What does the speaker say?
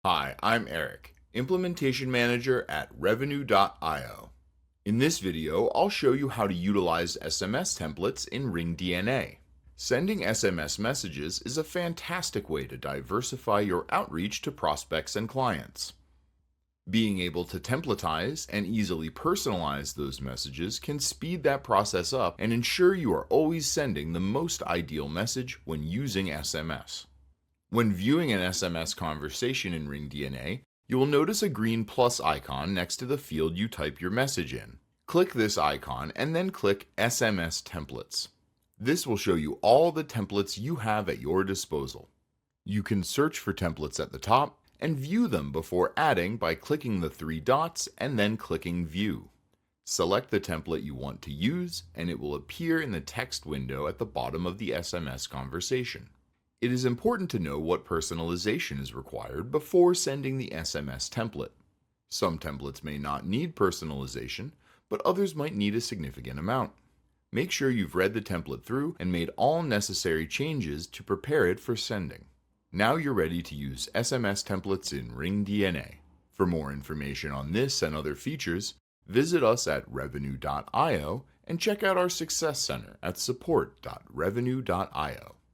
Hi, I'm Eric, Implementation Manager at Revenue.io. In this video, I'll show you how to utilize SMS templates in RingDNA. Sending SMS messages is a fantastic way to diversify your outreach to prospects and clients. Being able to templatize and easily personalize those messages can speed that process up and ensure you are always sending the most ideal message when using SMS. When viewing an SMS conversation in RingDNA, you will notice a green plus icon next to the field you type your message in. Click this icon and then click SMS Templates. This will show you all the templates you have at your disposal. You can search for templates at the top and view them before adding by clicking the three dots and then clicking View. Select the template you want to use and it will appear in the text window at the bottom of the SMS conversation. It is important to know what personalization is required before sending the SMS template. Some templates may not need personalization, but others might need a significant amount. Make sure you've read the template through and made all necessary changes to prepare it for sending. Now you're ready to use SMS templates in RingDNA. For more information on this and other features, visit us at revenue.io and check out our Success Center at support.revenue.io.